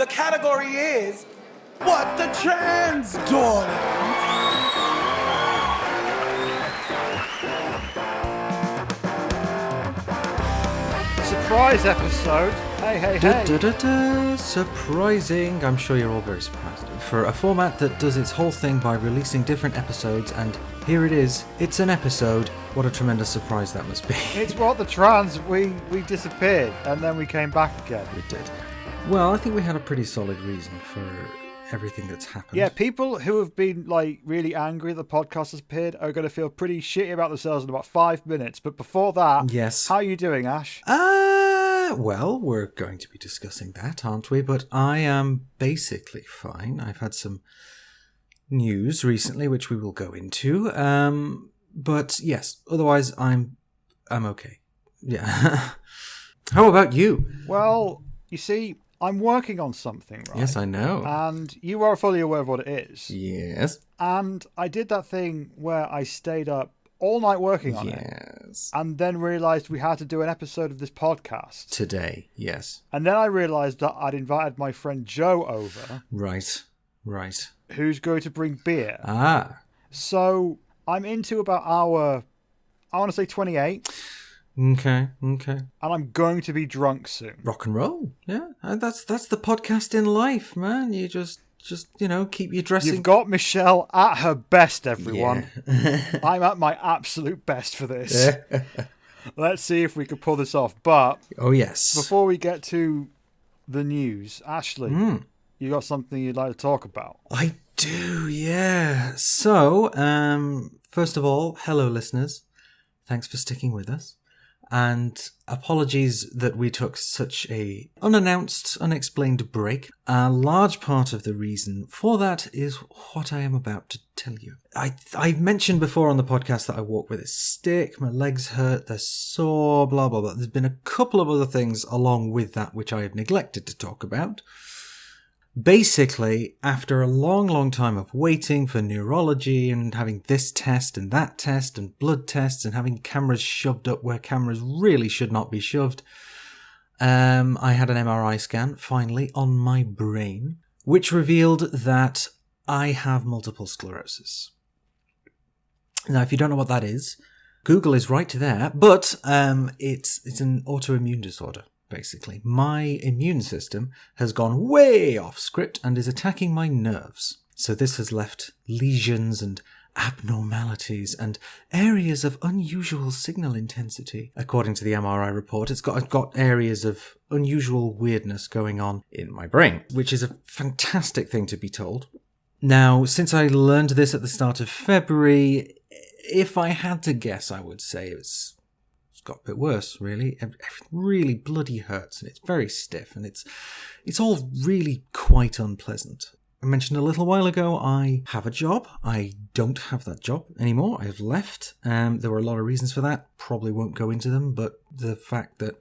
The category is What the Trans Darling. Surprise episode. Hey. Surprising. I'm sure you're all very surprised. For a format that does its whole thing by releasing different episodes, and here it is. It's an episode. What a tremendous surprise that must be. It's What the Trans. We disappeared and then we came back again. We did. Well, I think we had a pretty solid reason for everything that's happened. Yeah, people who have been really angry that the podcast has appeared are going to feel pretty shitty about themselves in about 5 minutes. But before that, yes. How are you doing, Ash? Well, we're going to be discussing that, aren't we? But I am basically fine. I've had some news recently, which we will go into. But yes, otherwise I'm okay. Yeah. How about you? Well, you see, I'm working on something, right? Yes, I know. And you are fully aware of what it is. Yes. And I did that thing where I stayed up all night working on it. Yes. And then realised we had to do an episode of this podcast. Today, yes. And then I realised that I'd invited my friend Joe over. Right. Who's going to bring beer. Ah. So I'm into about hour, I want to say 28. Okay. And I'm going to be drunk soon. Rock and roll. Yeah. And that's the podcast in life, man. You just keep your dressing. You've got Michelle at her best, everyone. Yeah. I'm at my absolute best for this. Let's see if we can pull this off. But oh yes. Before we get to the news, Ashleigh, you got something you'd like to talk about? I do, yeah. So, first of all, hello listeners. Thanks for sticking with us. And apologies that we took such a unannounced, unexplained break. A large part of the reason for that is what I am about to tell you. I've mentioned before on the podcast that I walk with a stick, my legs hurt, they're sore, blah, blah, blah. There's been a couple of other things along with that which I have neglected to talk about. Basically, after a long time of waiting for neurology and having this test and that test and blood tests and having cameras shoved up where cameras really should not be shoved, I had an MRI scan, finally, on my brain, which revealed that I have multiple sclerosis. Now, if you don't know what that is, Google is right there, but it's an autoimmune disorder. Basically, my immune system has gone way off script and is attacking my nerves. So this has left lesions and abnormalities and areas of unusual signal intensity. According to the MRI report, I've got areas of unusual weirdness going on in my brain, which is a fantastic thing to be told. Now, since I learned this at the start of February, if I had to guess, I would say it's got a bit worse, really. Everything really bloody hurts and it's very stiff and it's all really quite unpleasant. I mentioned a little while ago I have a job. I don't have that job anymore. I have left. There were a lot of reasons for that. Probably won't go into them, but the fact that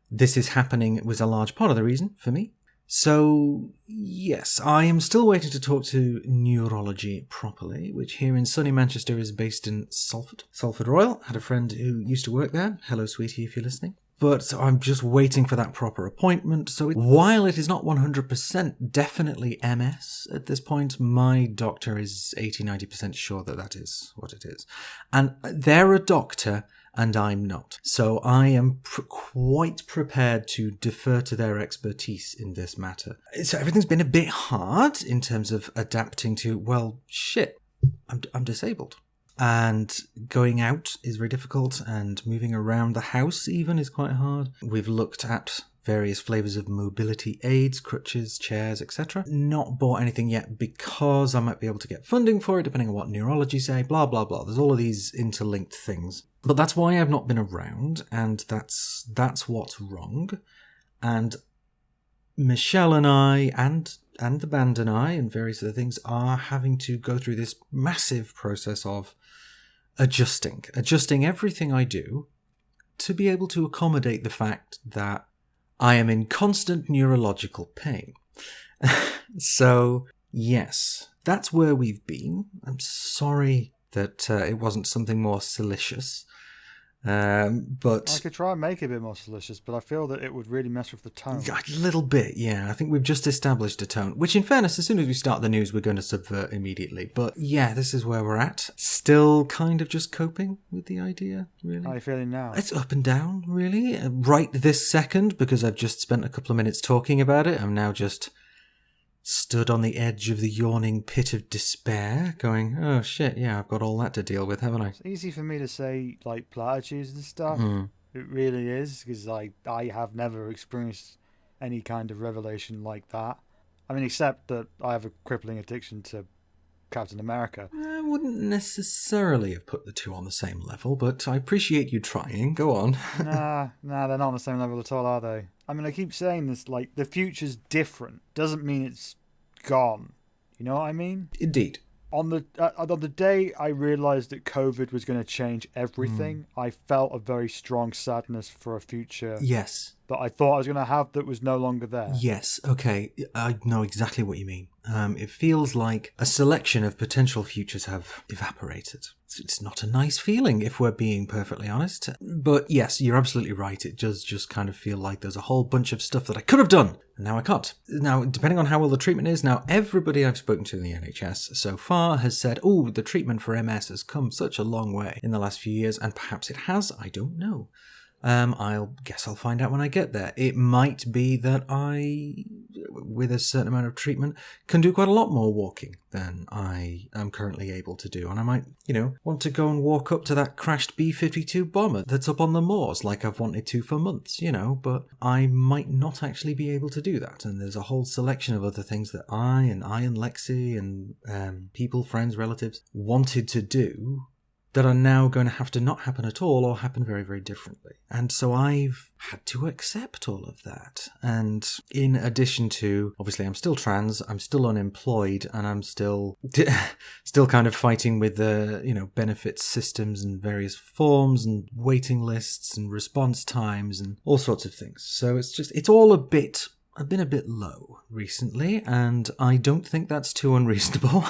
this is happening was a large part of the reason for me. So, yes, I am still waiting to talk to neurology properly, which here in sunny Manchester is based in Salford. Salford Royal. Had a friend who used to work there. Hello, sweetie, if you're listening. But I'm just waiting for that proper appointment. So while it is not 100% definitely MS at this point, my doctor is 80-90% sure that is what it is. And they're a doctor and I'm not. So I am quite prepared to defer to their expertise in this matter. So everything's been a bit hard in terms of adapting to, well, shit, I'm disabled. And going out is very difficult, and moving around the house even is quite hard. We've looked at various flavours of mobility aids, crutches, chairs, etc. Not bought anything yet because I might be able to get funding for it, depending on what neurology say, blah, blah, blah. There's all of these interlinked things. But that's why I've not been around, and that's what's wrong. And Michelle and I, and the band and I, and various other things, are having to go through this massive process of adjusting everything I do to be able to accommodate the fact that I am in constant neurological pain. So, yes, that's where we've been. I'm sorry that it wasn't something more salacious. But I could try and make it a bit more salacious, but I feel that it would really mess with the tone. a little bit, yeah. I think we've just established a tone, which in fairness, as soon as we start the news, we're going to subvert immediately. But yeah, this is where we're at. Still kind of just coping with the idea, really. How are you feeling now? It's up and down, really. Right this second, because I've just spent a couple of minutes talking about it, I'm now just stood on the edge of the yawning pit of despair, going, oh shit, yeah, I've got all that to deal with, haven't I? It's easy for me to say, like, platitudes and stuff. It really is, because I have never experienced any kind of revelation like that. I mean, except that I have a crippling addiction to Captain America. I wouldn't necessarily have put the two on the same level, but I appreciate you trying. Go on. Nah, they're not on the same level at all, are they? I mean, I keep saying this, like, the future's different. Doesn't mean it's gone. You know what I mean? Indeed. On the day I realised that COVID was going to change everything, I felt a very strong sadness for a future Yes. that I thought I was going to have that was no longer there. Yes, okay. I know exactly what you mean. It feels like a selection of potential futures have evaporated. It's not a nice feeling, if we're being perfectly honest. But yes, you're absolutely right. It does just kind of feel like there's a whole bunch of stuff that I could have done, and now I can't. Now, depending on how well the treatment is, now everybody I've spoken to in the NHS so far has said, oh, the treatment for MS has come such a long way in the last few years, and perhaps it has, I don't know. I'll find out when I get there. It might be that I, with a certain amount of treatment, can do quite a lot more walking than I am currently able to do. And I might, want to go and walk up to that crashed B-52 bomber that's up on the moors like I've wanted to for months, but I might not actually be able to do that. And there's a whole selection of other things that I and Lexi and people, friends, relatives wanted to do that are now going to have to not happen at all or happen very, very differently. And so I've had to accept all of that. And in addition to, obviously, I'm still trans, I'm still unemployed, and I'm still kind of fighting with the, benefits systems and various forms and waiting lists and response times and all sorts of things. So it's all I've been a bit low recently, and I don't think that's too unreasonable.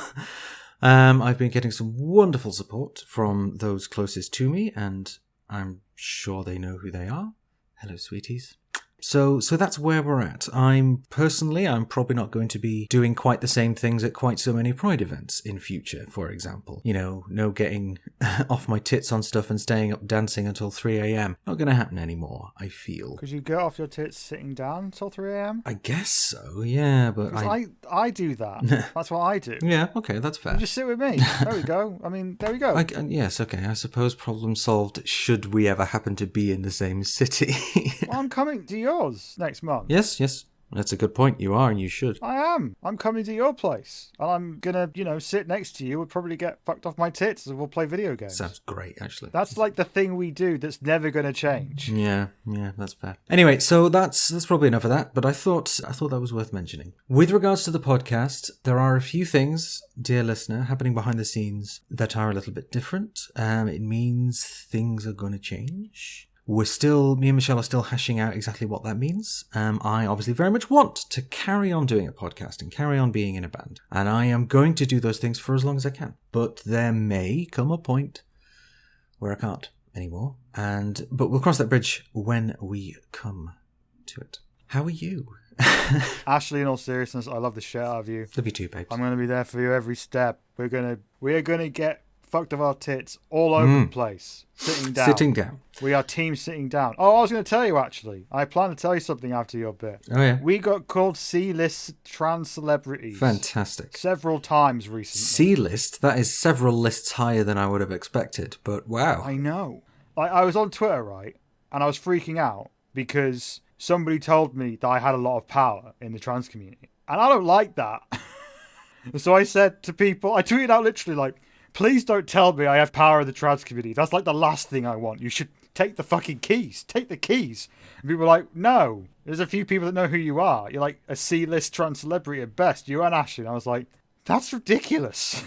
I've been getting some wonderful support from those closest to me, and I'm sure they know who they are. Hello, sweeties. So that's where we're at. I'm probably not going to be doing quite the same things at quite so many Pride events in future, for example. No getting off my tits on stuff and staying up dancing until 3 a.m. Not going to happen anymore, I feel. Could you get off your tits sitting down until 3 a.m? I guess so, yeah, but I do that. That's what I do. Yeah, okay, that's fair. You just sit with me. There we go. I mean, there we go. Yes, okay, I suppose problem solved should we ever happen to be in the same city. Well, I'm coming to yours next month. Yes. That's a good point. You are, and you should. I am. I'm coming to your place. And I'm going to, sit next to you. We'll probably get fucked off my tits and we'll play video games. Sounds great, actually. That's like the thing we do that's never going to change. Yeah, that's fair. Anyway, so that's probably enough of that, but I thought that was worth mentioning. With regards to the podcast, there are a few things, dear listener, happening behind the scenes that are a little bit different. It means things are going to change. Me and Michelle are still hashing out exactly what that means. I obviously very much want to carry on doing a podcast and carry on being in a band. And I am going to do those things for as long as I can. But there may come a point where I can't anymore. But we'll cross that bridge when we come to it. How are you? Ashleigh, in all seriousness, I love the shit out of you. Love you too, babes. I'm going to be there for you every step. We are going to get fucked of our tits all over the place. Sitting down. We are team sitting down. Oh, I was going to tell you, actually. I plan to tell you something after your bit. Oh, yeah. We got called C-list trans celebrities. Fantastic. Several times recently. C-list? That is several lists higher than I would have expected, but wow. I know. I was on Twitter, right? And I was freaking out because somebody told me that I had a lot of power in the trans community. And I don't like that. So I said to people, I tweeted out literally like, please don't tell me I have power in the trans community. That's like the last thing I want. You should take the fucking keys. Take the keys. And people were like, no. There's a few people that know who you are. You're like a C-list trans celebrity at best. You and Ashleigh. And I was like, that's ridiculous.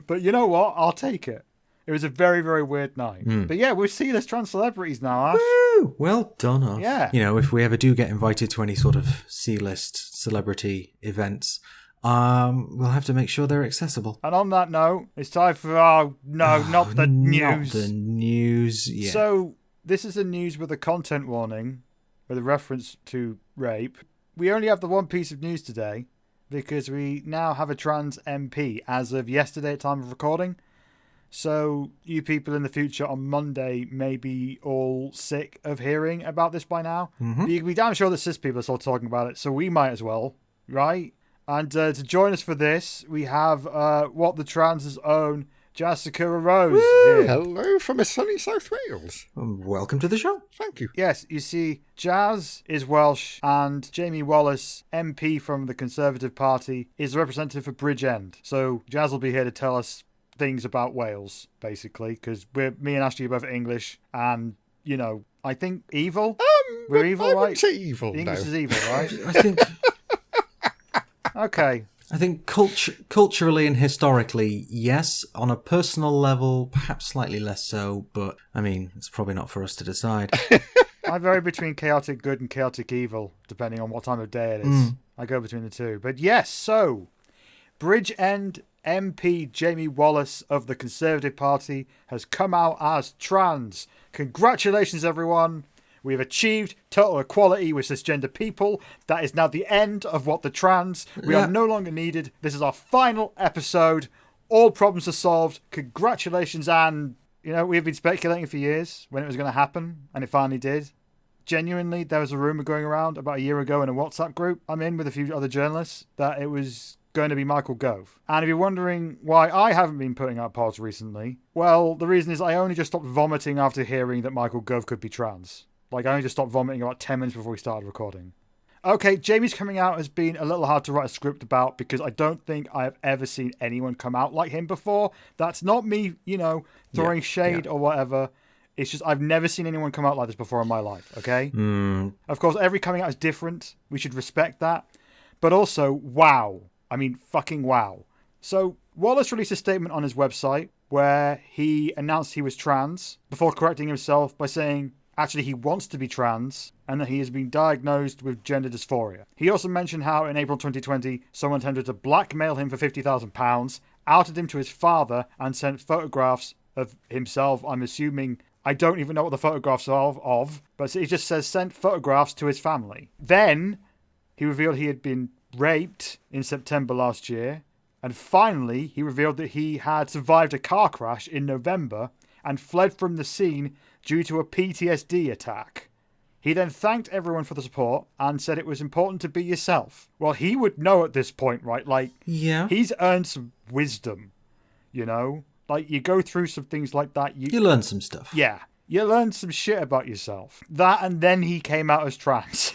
But you know what? I'll take it. It was a very, very weird night. But yeah, we're C-list trans celebrities now, Ash. Woo! Well done, us. Yeah. If we ever do get invited to any sort of C-list celebrity events, We'll have to make sure they're accessible. And on that note, it's time for not the news. Not the news, yeah. So, this is the news with a content warning, with a reference to rape. We only have the one piece of news today, because we now have a trans MP as of yesterday at time of recording. So, you people in the future on Monday may be all sick of hearing about this by now. Mm-hmm. You can be damn sure that cis people are still talking about it, so we might as well, right? And to join us for this, we have What the Trans's own Jazz Sakura Rose here. Hello from a sunny South Wales. Welcome to the show. Thank you. Yes, you see, Jazz is Welsh and Jamie Wallace, MP from the Conservative Party, is the representative for Bridgend. So Jazz will be here to tell us things about Wales, basically, because me and Ashleigh are both English, and, you know, I think evil? We're evil, I right? wouldn't say evil, The English no. is evil, right? I think Okay. I think culturally and historically, yes. On a personal level, perhaps slightly less so, but I mean, it's probably not for us to decide. I vary between chaotic good and chaotic evil, depending on what time of day it is. I go between the two. But yes, so, Bridgend MP Jamie Wallace of the Conservative Party has come out as trans. Congratulations, everyone. We have achieved total equality with cisgender people. That is now the end of What the Trans. We are no longer needed. This is our final episode. All problems are solved. Congratulations. And, you know, we've been speculating for years when it was going to happen, and it finally did. Genuinely, there was a rumour going around about a year ago in a WhatsApp group I'm in with a few other journalists that it was going to be Michael Gove. And if you're wondering why I haven't been putting out pods recently, well, the reason is I only just stopped vomiting after hearing that Michael Gove could be trans. Like, I only just stopped vomiting about 10 minutes before we started recording. Okay, Jamie's coming out has been a little hard to write a script about because I don't think I've ever seen anyone come out like him before. That's not me, you know, throwing shade or whatever. It's just I've never seen anyone come out like this before in my life, okay? Of course, every coming out is different. We should respect that. But also, wow. I mean, fucking wow. So, Wallace released a statement on his website where he announced he was trans before correcting himself by saying, actually, he wants to be trans, and that he has been diagnosed with gender dysphoria. He also mentioned how in April 2020, someone attempted to blackmail him for £50,000, outed him to his father, and sent photographs of himself. I'm assuming, I don't even know what the photographs are of, but he just says sent photographs to his family. Then, he revealed he had been raped in September last year, and finally, he revealed that he had survived a car crash in November and fled from the scene due to a PTSD attack. He then thanked everyone for the support and said it was important to be yourself. Well, he would know at this point, right? Like, he's earned some wisdom, you know? Like, you go through some things like that. You learn some stuff. Yeah. You learn some shit about yourself. That, and then he came out as trans.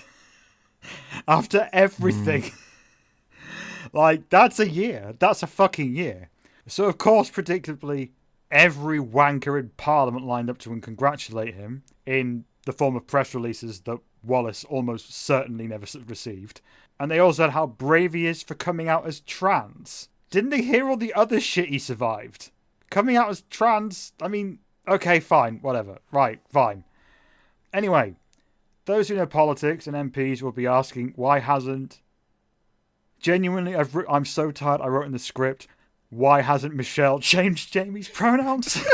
After everything. Like, that's a year. That's a fucking year. So, of course, predictably, every wanker in Parliament lined up to congratulate him in the form of press releases that Wallace almost certainly never received. And they all said how brave he is for coming out as trans. Didn't they hear all the other shit he survived? Coming out as trans, I mean, okay, fine, whatever. Right, fine. Anyway, those who know politics and MPs will be asking, why hasn't... Genuinely, I'm so tired, I wrote in the script, why hasn't Michelle changed Jamie's pronouns?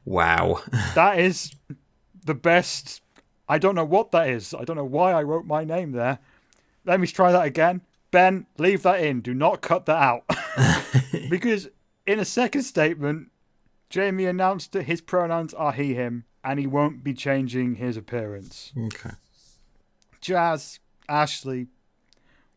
Wow. That is the best... I don't know what that is. I don't know why I wrote my name there. Let me try that again. Ben, leave that in. Do not cut that out. Because in a second statement, Jamie announced that his pronouns are he, him, and he won't be changing his appearance. Okay. Jazz, Ashleigh,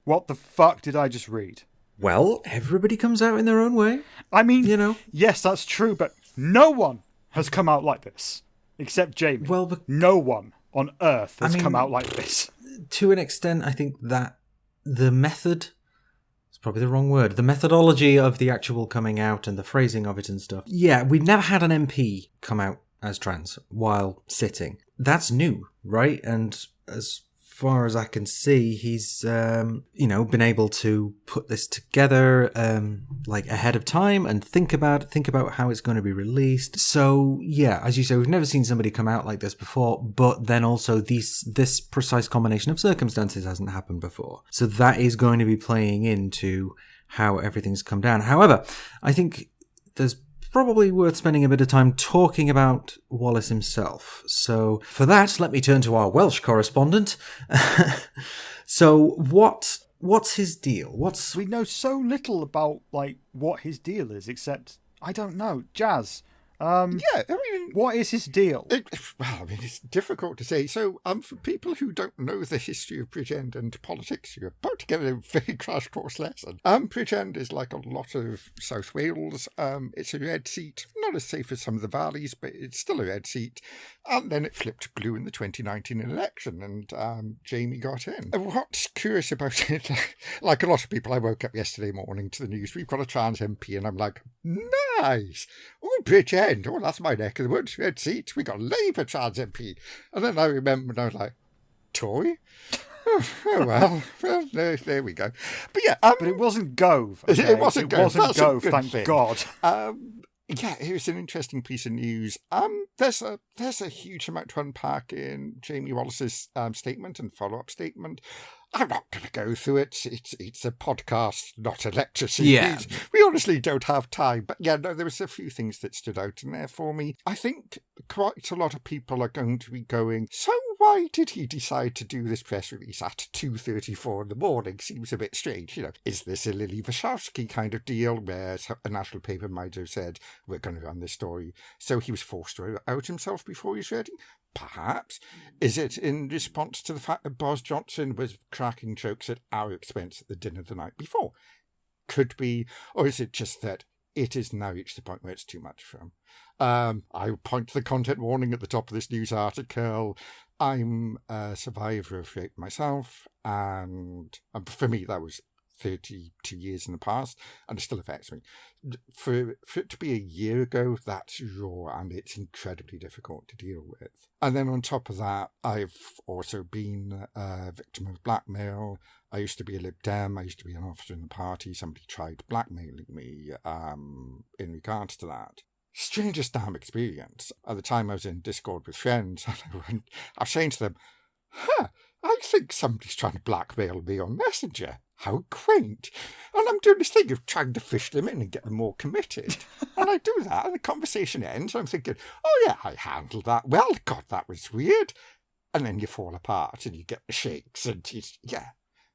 what the fuck did I just read? Well, everybody comes out in their own way. I mean, you know, yes, that's true, but no one has come out like this. Except Jamie. Well, but no one on earth has come out like this. To an extent, I think that the method... It's probably the wrong word. The methodology of the actual coming out and the phrasing of it and stuff. Yeah, we've never had an MP come out as trans while sitting. That's new, right? And as far as I can see, he's, been able to put this together, ahead of time and think about how it's going to be released. So, yeah, as you say, we've never seen somebody come out like this before, but then also this precise combination of circumstances hasn't happened before. So that is going to be playing into how everything's come down. However, I think there's probably worth spending a bit of time talking about Wallace himself. So for that, let me turn to our Welsh correspondent. So what's his deal? We know so little about what his deal is, except I don't know. Jazz. What is his deal? It's difficult to say. So, for people who don't know the history of Bridgend and politics, you're about to get a very crash course lesson. Bridgend is like a lot of South Wales. It's a red seat, not as safe as some of the valleys, but it's still a red seat. And then it flipped blue in the 2019 election, and Jamie got in. What's curious about it, like a lot of people, I woke up yesterday morning to the news, we've got a trans MP, and I'm like, nice! Oh, Bridgend! Oh, that's my neck of the woods, red seat. We got a Labour trans MP. And then I remember, and I was like, Tory? Well, there we go. But yeah, but it wasn't Gove. Okay? It wasn't Gove. That's Gove, a good thank thing. God. Yeah, here's an interesting piece of news. There's a huge amount to unpack in Jamie Wallace's statement and follow-up statement. I'm not going to go through it. It's a podcast, not a lecture series. Yeah. We honestly don't have time. But yeah, no, there was a few things that stood out in there for me. I think quite a lot of people are going to be going, so why did he decide to do this press release at 2:34 in the morning? Seems a bit strange. Is this a Lily Wachowski kind of deal where a national paper might have said, we're going to run this story, so he was forced to out himself before he's ready? Perhaps. Is it in response to the fact that Boris Johnson was cracking jokes at our expense at the dinner the night before? Could be. Or is it just that it has now reached the point where it's too much for him? I point to the content warning at the top of this news article. I'm a survivor of rape myself, and for me that was 32 years in the past, and it still affects me. For it to be a year ago, that's raw, and it's incredibly difficult to deal with. And then on top of that, I've also been a victim of blackmail. I used to be a Lib Dem. I used to be an officer in the party. Somebody tried blackmailing me in regards to that. Strangest damn experience. At the time I was in Discord with friends, and I was saying to them, I think somebody's trying to blackmail me on Messenger. How quaint. And I'm doing this thing of trying to fish them in and get them more committed. And I do that, and the conversation ends, and I'm thinking, oh yeah, I handled that well. God, that was weird. And then you fall apart, and you get the shakes, and yeah.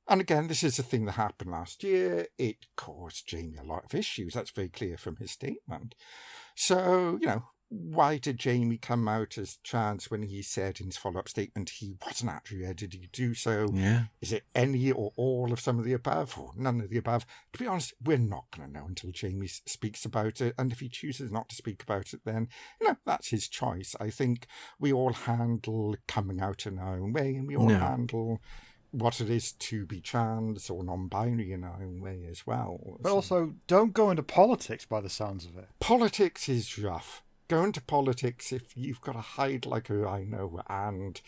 And again, this is a thing that happened last year. It caused Jamie a lot of issues. That's very clear from his statement. So, why did Jamie come out as trans when he said in his follow-up statement he wasn't actually ready to do so? Yeah. Is it any or all of some of the above or none of the above? To be honest, we're not going to know until Jamie speaks about it. And if he chooses not to speak about it, then, that's his choice. I think we all handle coming out in our own way, and we all handle what it is to be trans or non-binary in our own way as well. But also, don't go into politics by the sounds of it. Politics is rough. Go into politics if you've got to hide like a rhino and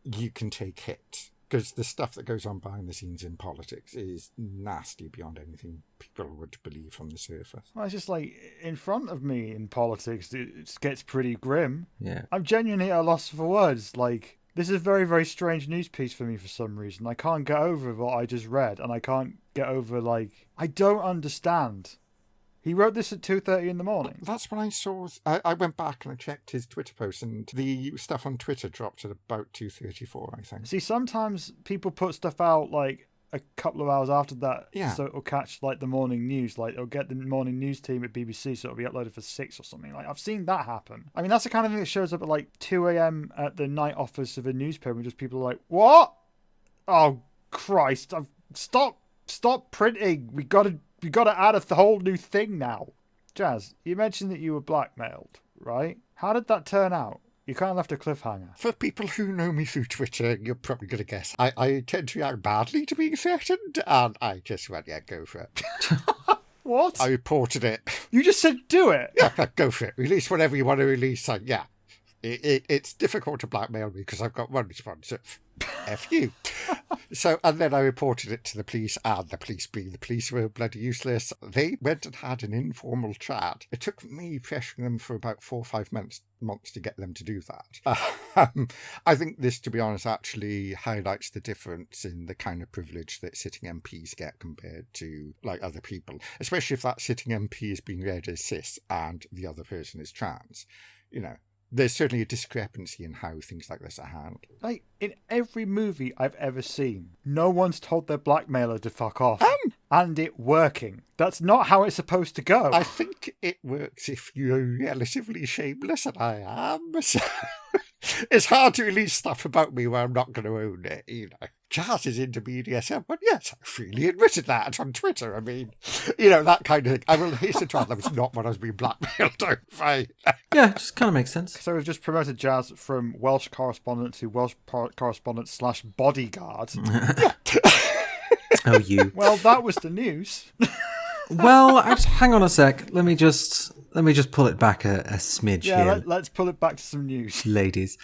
you can take hits. Because the stuff that goes on behind the scenes in politics is nasty beyond anything people would believe from the surface. Well, it's just in front of me in politics, it gets pretty grim. Yeah. I'm genuinely at a loss for words. This is a very, very strange news piece for me for some reason. I can't get over what I just read, and I can't get over, I don't understand. He wrote this at 2:30 in the morning. That's when I saw. I went back and I checked his Twitter post, and the stuff on Twitter dropped at about 2:34, I think. See, sometimes people put stuff out a couple of hours after that, so it'll catch the morning news. It'll get the morning news team at BBC, so it'll be uploaded for 6 or something. I've seen that happen. I mean, that's the kind of thing that shows up at 2 a.m. at the night office of a newspaper, and just people are like, "What? Oh Christ! Stop printing. We got to add a whole new thing now." Jazz, you mentioned that you were blackmailed, right? How did that turn out? You kind of left a cliffhanger. For people who know me through Twitter, you're probably going to guess. I tend to react badly to being threatened, and I just went, yeah, go for it. What? I reported it. You just said do it. Yeah, go for it. Release whatever you want to release. Yeah. It's difficult to blackmail me because I've got one response of F you. So, and then I reported it to the police, and the police were bloody useless. They went and had an informal chat. It took me pressuring them for about 4 or 5 months to get them to do that. I think this, to be honest, actually highlights the difference in the kind of privilege that sitting MPs get compared to like other people, especially if that sitting MP is being read as cis and the other person is trans. You know, there's certainly a discrepancy in how things like this are handled. Like, in every movie I've ever seen, no one's told their blackmailer to fuck off. And it working. That's not how it's supposed to go. I think it works if you're relatively shameless, and I am. So it's hard to release stuff about me where I'm not going to own it, you know. Jazz is into BDSM, but yes, I freely admitted that on Twitter. I mean, you know, that kind of thing. I will hasten to add that was not what I was being blackmailed over. Yeah, just kind of makes sense. So we've just promoted Jazz from Welsh correspondent to Welsh correspondent / bodyguard. Oh, you. Well, that was the news. Well, hang on a sec. Let me just pull it back a smidge here. Yeah, let's pull it back to some news. Ladies.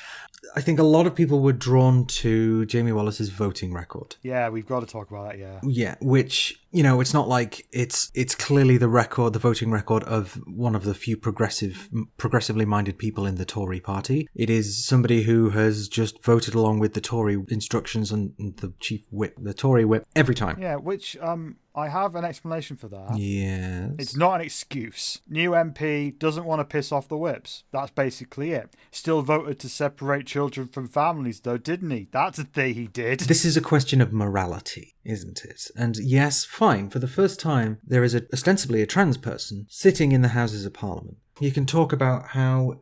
I think a lot of people were drawn to Jamie Wallace's voting record. Yeah, we've got to talk about that, yeah. Yeah, which, you know, it's not like it's clearly the voting record of one of the few progressively minded people in the Tory party. It is somebody who has just voted along with the Tory instructions and the chief whip, the Tory whip, every time. Yeah, which, I have an explanation for that. Yes. It's not an excuse. New MP doesn't want to piss off the whips. That's basically it. Still voted to separate children from families, though, didn't he? That's a thing he did. This is a question of morality, isn't it? And yes, fine. For the first time, there is ostensibly a trans person sitting in the Houses of Parliament. You can talk about how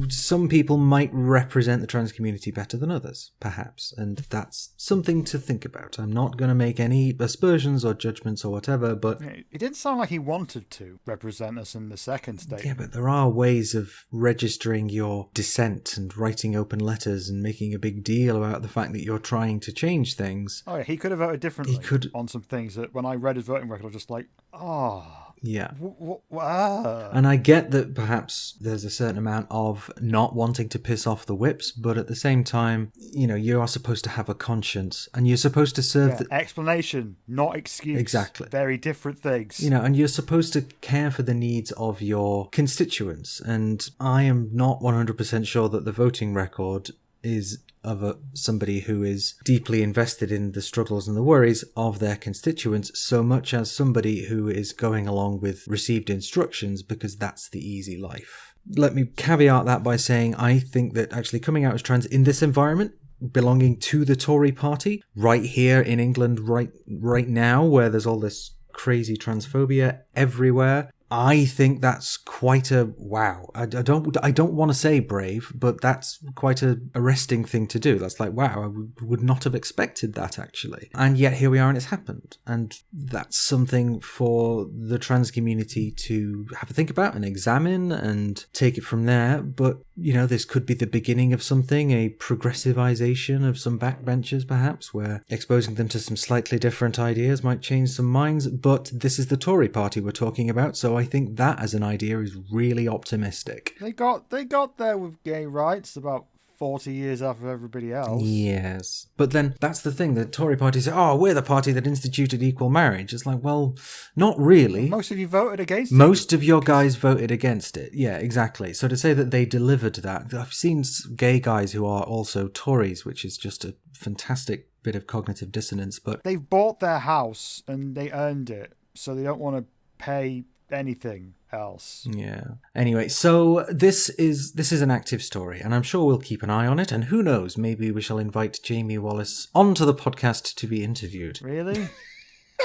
some people might represent the trans community better than others, perhaps, and that's something to think about. I'm not going to make any aspersions or judgments or whatever, but... It didn't sound like he wanted to represent us in the second state. Yeah, but there are ways of registering your dissent and writing open letters and making a big deal about the fact that you're trying to change things. Oh, yeah, he could have voted differently He could... on some things that when I read his voting record, I was just like, Yeah. Wow. And I get that perhaps there's a certain amount of not wanting to piss off the whips, but at the same time, you know, you are supposed to have a conscience and you're supposed to serve explanation, not excuse. Exactly. Very different things. You know, and you're supposed to care for the needs of your constituents. And I am not 100% sure that the voting record is of somebody who is deeply invested in the struggles and the worries of their constituents so much as somebody who is going along with received instructions because that's the easy life. Let me caveat that by saying I think that actually coming out as trans in this environment, belonging to the Tory party, right here in England right now, where there's all this crazy transphobia everywhere, I think that's quite a wow. I don't want to say brave, but that's quite a arresting thing to do. That's like, wow, I would not have expected that actually. And yet here we are and it's happened. And that's something for the trans community to have a think about and examine and take it from there. But, you know, this could be the beginning of something, a progressivization of some backbenchers perhaps, where exposing them to some slightly different ideas might change some minds. But this is the Tory party we're talking about, so I think that as an idea is really optimistic. They got there with gay rights about 40 years after everybody else. Yes. But then that's the thing. The Tory party say, oh, we're the party that instituted equal marriage. It's like, well, not really. Most of you voted against it. Most of your guys voted against it. Yeah, exactly. So to say that they delivered that, I've seen gay guys who are also Tories, which is just a fantastic bit of cognitive dissonance. But they've bought their house and they earned it, so they don't want to pay anything else. Yeah. Anyway, so this is an active story, and I'm sure we'll keep an eye on it, and who knows, maybe we shall invite Jamie Wallace onto the podcast to be interviewed. Really?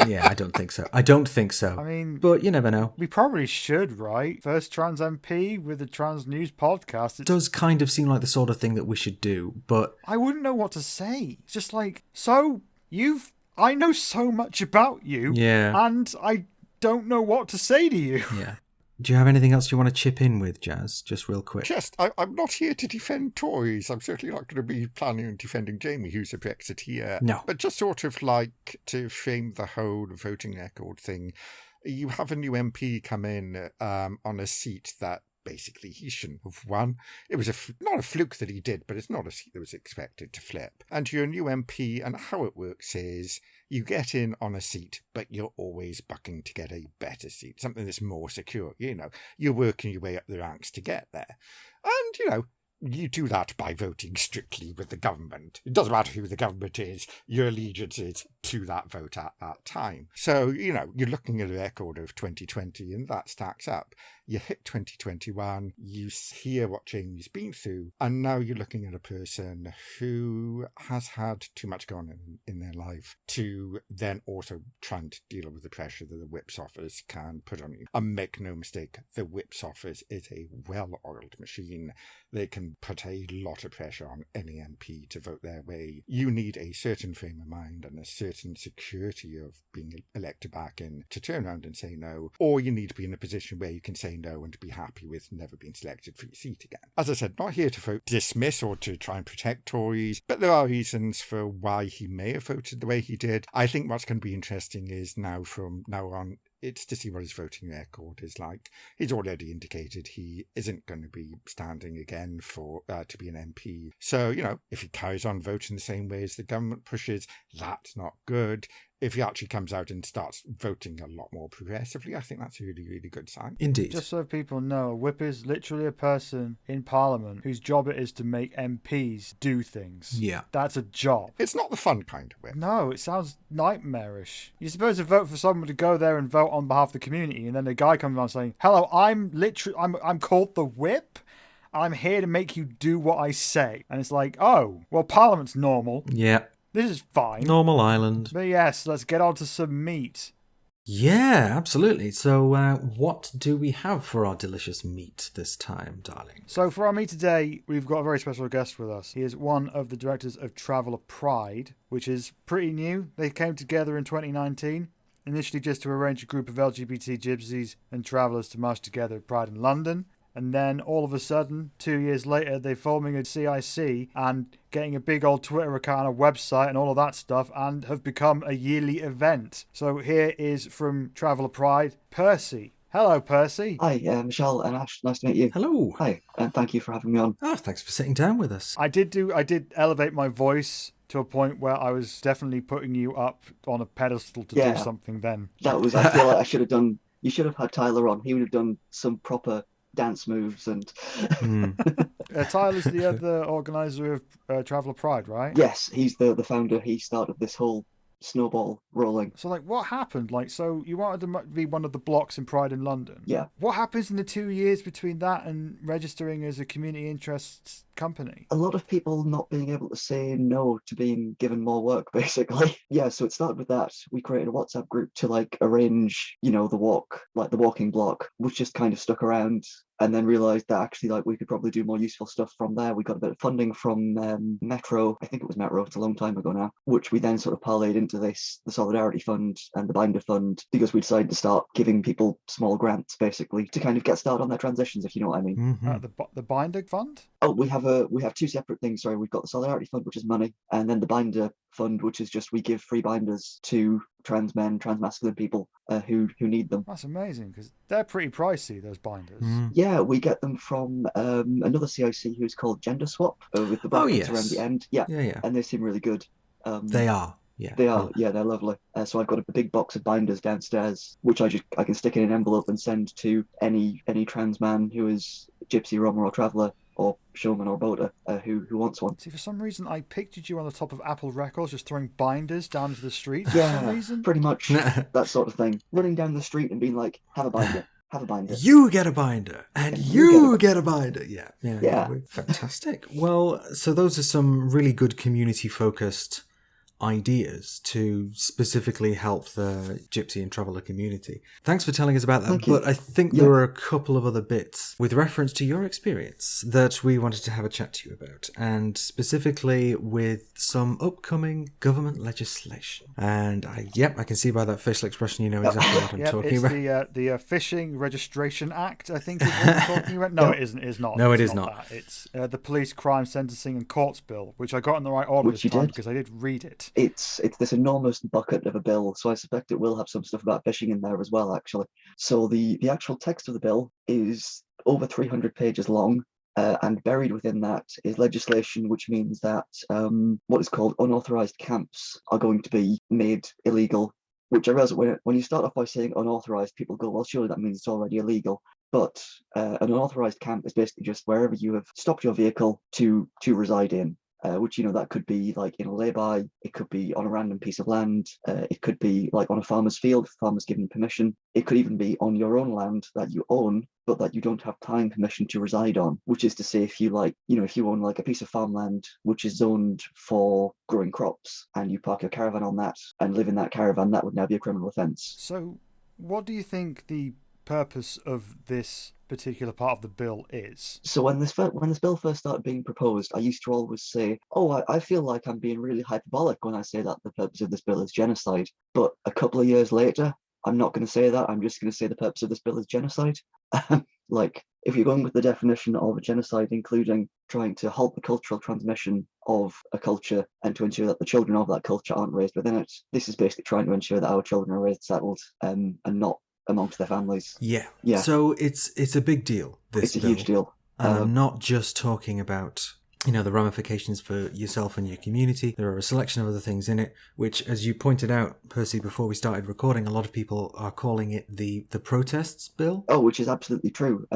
Yeah, I don't think so. I mean... But you never know. We probably should, right? First trans MP with a trans news podcast. It does kind of seem like the sort of thing that we should do, but... I wouldn't know what to say. It's just like, I know so much about you. Yeah. And I don't know what to say to you. Yeah. Do you have anything else you want to chip in with, Jazz? Just real quick. I'm not here to defend Tories. I'm certainly not going to be planning on defending Jamie, who's a Brexiteer. No. But just sort of like to frame the whole voting record thing. You have a new MP come in on a seat that basically he shouldn't have won. It was not a fluke that he did, but it's not a seat that was expected to flip. And you're a new MP, and how it works is you get in on a seat, but you're always bucking to get a better seat, something that's more secure. You're working your way up the ranks to get there. And, you do that by voting strictly with the government. It doesn't matter who the government is, your allegiance is to that vote at that time. So, you're looking at a record of 2020 and that stacks up. You hit 2021, you hear what Jamie's been through, and now you're looking at a person who has had too much going on in their life to then also trying to deal with the pressure that the Whips office can put on you. And make no mistake, the Whips office is a well-oiled machine. They can put a lot of pressure on any MP to vote their way. You need a certain frame of mind and a certain security of being elected back in to turn around and say no, or you need to be in a position where you can say no and to be happy with never being selected for your seat again. As I said, not here to vote dismiss or to try and protect Tories, but there are reasons for why he may have voted the way he did. I think what's going to be interesting is from now on, it's to see what his voting record is like. He's already indicated he isn't going to be standing again to be an MP. So, if he carries on voting the same way as the government pushes, that's not good. If he actually comes out and starts voting a lot more progressively, I think that's a really, really good sign. Indeed. Just so people know, a whip is literally a person in Parliament whose job it is to make MPs do things. Yeah. That's a job. It's not the fun kind of whip. No, it sounds nightmarish. You're supposed to vote for someone to go there and vote on behalf of the community, and then the guy comes around saying, hello, I'm called the whip. I'm here to make you do what I say. And it's like, oh, well, Parliament's normal. Yeah. This is fine. Normal island. But yes, let's get on to some meat. Yeah, absolutely. So what do we have for our delicious meat this time, darling? So for our meat today, we've got a very special guest with us. He is one of the directors of Traveller Pride, which is pretty new. They came together in 2019, initially just to arrange a group of LGBT gypsies and travellers to march together at Pride in London. And then all of a sudden, 2 years later, they're forming a CIC and getting a big old Twitter account, a website and all of that stuff, and have become a yearly event. So here is from Traveller Pride, Percy. Hello, Percy. Hi, Michelle and Ash. Nice to meet you. Hello. Hi, and thank you for having me on. Oh, thanks for sitting down with us. I did elevate my voice to a point where I was definitely putting you up on a pedestal to do something then. I feel like I should have done, you should have had Tyler on. He would have done some proper dance moves and... Tyler's the other organiser of Traveller Pride, right? Yes, he's the founder. He started this whole snowball rolling. So, what happened? So you wanted to be one of the blocks in Pride in London. Yeah. What happens in the 2 years between that and registering as a community interests company? A lot of people not being able to say no to being given more work, basically. Yeah, so it started with that. We created a WhatsApp group to arrange, the walk, the walking block, which just kind of stuck around. And then realised that actually, we could probably do more useful stuff from there. We got a bit of funding from Metro. I think it was Metro. It's a long time ago now. Which we then sort of parlayed into the Solidarity Fund and the Binder Fund, because we decided to start giving people small grants, basically, to kind of get started on their transitions, if you know what I mean. Mm-hmm. The Binder Fund? Oh, we have two separate things. Sorry, we've got the Solidarity Fund, which is money, and then the Binder Fund, which is just we give free binders to trans men, trans masculine people who need them. That's amazing, because they're pretty pricey, those binders. Yeah, we get them from another CIC who's called Gender Swap with the brackets around the end. Yeah, and they seem really good. They are. Yeah, they are. Yeah, they're lovely. So I've got a big box of binders downstairs, which I can stick in an envelope and send to any trans man who is gypsy, Roma, or traveller, or showman or boater who wants one. See, for some reason, I pictured you on the top of Apple Records just throwing binders down into the street. Yeah, for some reason. Pretty much that sort of thing. Running down the street and being like, have a binder. Have a binder. You get a binder, and you get a binder. Yeah. Fantastic. Well, so those are some really good community-focused ideas to specifically help the gypsy and traveller community. Thanks for telling us about that. But I think there are a couple of other bits with reference to your experience that we wanted to have a chat to you about, and specifically with some upcoming government legislation. And I can see by that facial expression you know exactly what I'm talking about. It's the Fishing Registration Act, I think is what I'm talking about. No, it isn't. It's not. No, it is not. not. That. It's the Police Crime Sentencing and Courts Bill, which I got in the right order this time because I did read it. It's this enormous bucket of a bill, so I suspect it will have some stuff about fishing in there as well, actually. So the actual text of the bill is over 300 pages long. And buried within that is legislation which means that what is called unauthorized camps are going to be made illegal. Which I realize when you start off by saying unauthorized, people go, well, surely that means it's already illegal. But an unauthorized camp is basically just wherever you have stopped your vehicle to reside in. Which, that could be like in a lay-by, it could be on a random piece of land, it could be like on a farmer's field, if the farmer's given permission. It could even be on your own land that you own, but that you don't have planning permission to reside on, which is to say if you if you own like a piece of farmland which is zoned for growing crops and you park your caravan on that and live in that caravan, that would now be a criminal offence. So, what do you think the purpose of this particular part of the bill is? So when this bill first started being proposed, I used to always say, "Oh, I feel like I'm being really hyperbolic when I say that the purpose of this bill is genocide." But a couple of years later, I'm not going to say that. I'm just going to say the purpose of this bill is genocide. Like, if you're going with the definition of a genocide, including trying to halt the cultural transmission of a culture and to ensure that the children of that culture aren't raised within it, this is basically trying to ensure that our children are raised settled and not amongst their families. Yeah. Yeah. So it's a big deal, this It's a bill. huge deal. And I'm not just talking about, the ramifications for yourself and your community. There are a selection of other things in it, which, as you pointed out, Percy, before we started recording, a lot of people are calling it the protests bill. Oh, which is absolutely true.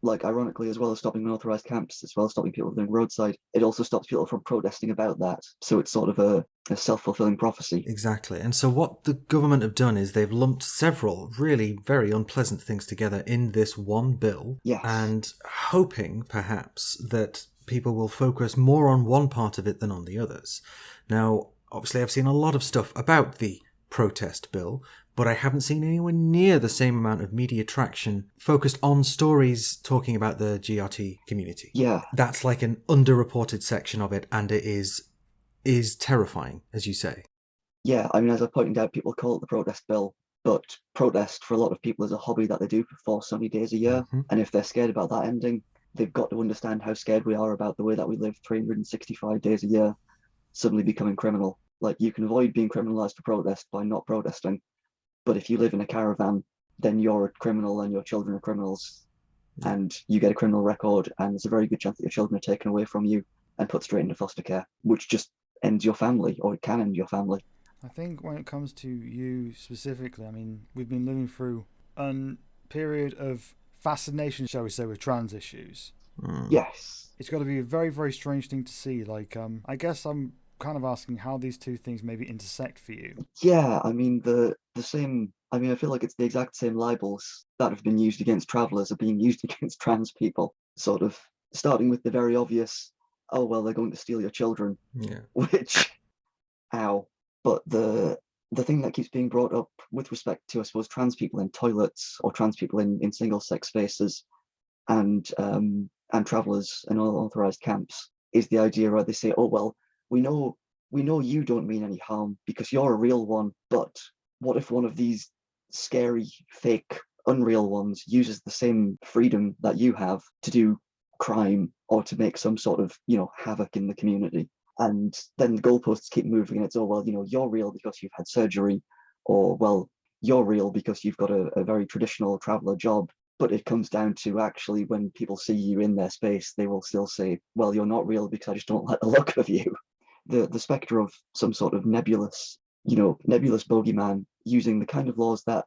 Like, ironically, as well as stopping unauthorized camps, as well as stopping people doing roadside, it also stops people from protesting about that. So it's sort of a self-fulfilling prophecy. Exactly. And so what the government have done is they've lumped several really very unpleasant things together in this one bill. Yes. And hoping, perhaps, that people will focus more on one part of it than on the others. Now, obviously, I've seen a lot of stuff about the protest bill, but I haven't seen anywhere near the same amount of media traction focused on stories talking about the GRT community. Yeah. That's like an underreported section of it, and it is terrifying, as you say. Yeah, I mean, as I pointed out, people call it the protest bill, but protest for a lot of people is a hobby that they do for 4 sunny days a year. Mm-hmm. And if they're scared about that ending, they've got to understand how scared we are about the way that we live 365 days a year suddenly becoming criminal. Like, you can avoid being criminalized for protest by not protesting. But if you live in a caravan, then you're a criminal and your children are criminals. And you get a criminal record, and there's a very good chance that your children are taken away from you and put straight into foster care, which just ends your family, or it can end your family. I think when it comes to you specifically, I mean, we've been living through a period of fascination, shall we say, with trans issues. Yes. It's got to be a very, very strange thing to see. Like, I guess I'm kind of asking how these two things maybe intersect for you. Yeah, I mean, the same, I mean, I feel like it's the exact same libels that have been used against travellers are being used against trans people, sort of starting with the very obvious, oh, well, they're going to steal your children, which, ow. But the thing that keeps being brought up with respect to, I suppose, trans people in toilets or trans people in single-sex spaces and travellers in unauthorised camps is the idea where they say, oh, well, we know you don't mean any harm because you're a real one, but what if one of these scary, fake, unreal ones uses the same freedom that you have to do crime or to make some sort of, havoc in the community? And then the goalposts keep moving and it's, oh, well, you're real because you've had surgery, or, well, you're real because you've got a very traditional traveller job. But it comes down to actually when people see you in their space, they will still say, well, you're not real because I just don't like the look of you. The spectre of some sort of nebulous bogeyman using the kind of laws that,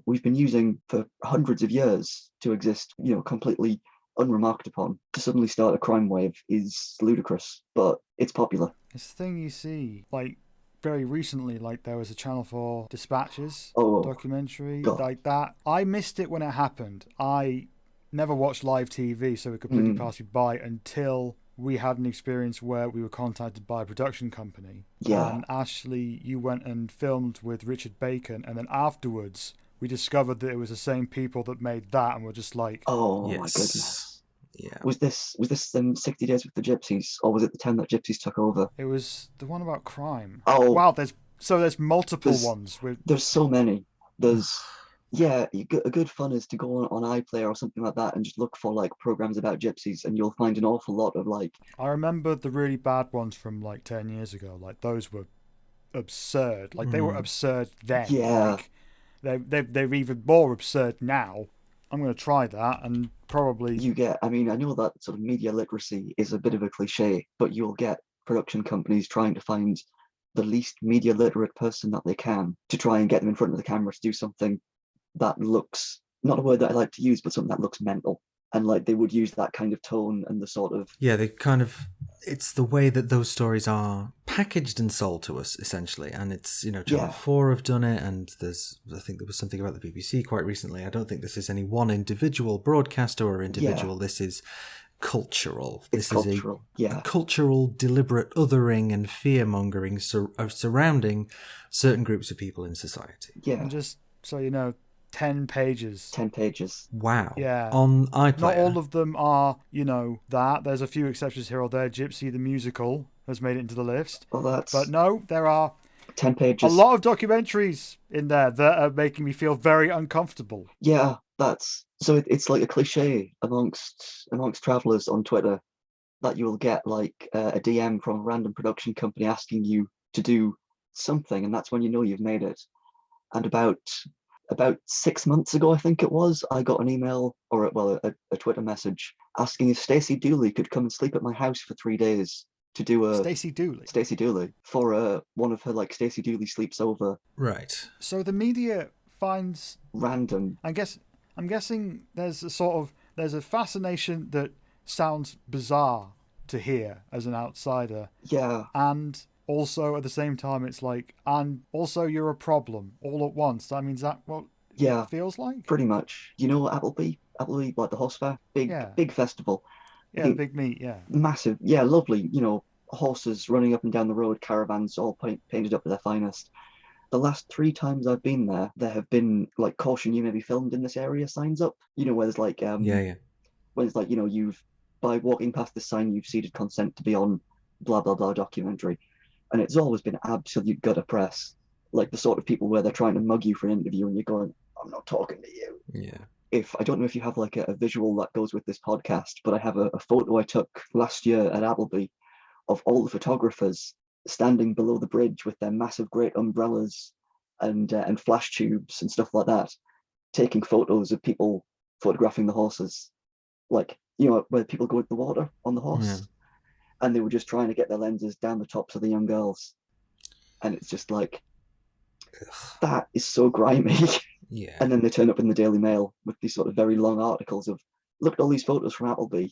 we've been using for hundreds of years to exist, completely unremarked upon, to suddenly start a crime wave is ludicrous, but it's popular. It's the thing you see, like, very recently, like, there was a Channel 4 Dispatches documentary, God. like that. I missed it when it happened. I never watched live TV, so it completely passed me by until we had an experience where we were contacted by a production company. Yeah. And Ashleigh, you went and filmed with Richard Bacon, and then afterwards we discovered that it was the same people that made that, and we're just like, oh yes. My goodness. Yeah. Was this 60 Days with the Gypsies, or was it the 10 that Gypsies took over? It was the one about crime. Oh, wow! There's multiple ones. There's so many. There's a good fun is to go on iPlayer or something like that and just look for like programs about gypsies, and you'll find an awful lot of like. I remember the really bad ones from like 10 years ago. Like those were absurd. Like they were absurd then. Yeah. Like, they're even more absurd now. I'm going to try that and probably. I mean, I know that sort of media literacy is a bit of a cliche, but you'll get production companies trying to find the least media literate person that they can to try and get them in front of the camera to do something that looks, not a word that I like to use, but something that looks mental. And like they would use that kind of tone and the sort of... Yeah, they kind of... It's the way that those stories are packaged and sold to us, essentially. And it's, Channel 4 have done it, and I think there was something about the BBC quite recently. I don't think this is any one individual broadcaster or individual. This is cultural. It's cultural, a cultural, deliberate othering and fear-mongering surrounding certain groups of people in society. Yeah. And just so you know, 10 pages. 10 pages. Wow. Yeah. On iPlayer. Not all of them are, that. There's a few exceptions here or there. Gypsy the Musical has made it into the list. Well, But no, there are 10 pages. a lot of documentaries in there that are making me feel very uncomfortable. Yeah, it's like a cliche amongst travelers on Twitter that you will get like a DM from a random production company asking you to do something, and that's when you know you've made it. And about 6 months ago, I think it was, I got an email or a Twitter message asking if Stacey Dooley could come and sleep at my house for 3 days to do Stacey Dooley for one of her like Stacey Dooley sleeps over. Right. So the media finds random. I'm guessing there's a fascination that sounds bizarre to hear as an outsider. Yeah. And also at the same time it's like, and also you're a problem all at once. I mean, is that what it feels like? Pretty much. Appleby, like the horse fair, big festival. Yeah, the big meet, massive, lovely. Horses running up and down the road, caravans all painted up to their finest. The last 3 times I've been there, there have been like caution, you may be filmed in this area signs up. Where there's like when it's like you've by walking past this sign you've ceded consent to be on blah blah blah documentary, and it's always been absolute gutter press, like the sort of people where they're trying to mug you for an interview and you're going, I'm not talking to you. Yeah. I don't know if you have like a visual that goes with this podcast, but I have a photo I took last year at Appleby of all the photographers standing below the bridge with their massive great umbrellas and flash tubes and stuff like that, taking photos of people photographing the horses, like where people go into the water on the horse, and they were just trying to get their lenses down the tops of the young girls, and it's just like, that is so grimy. Yeah. And then they turn up in the Daily Mail with these sort of very long articles of, look at all these photos from Appleby,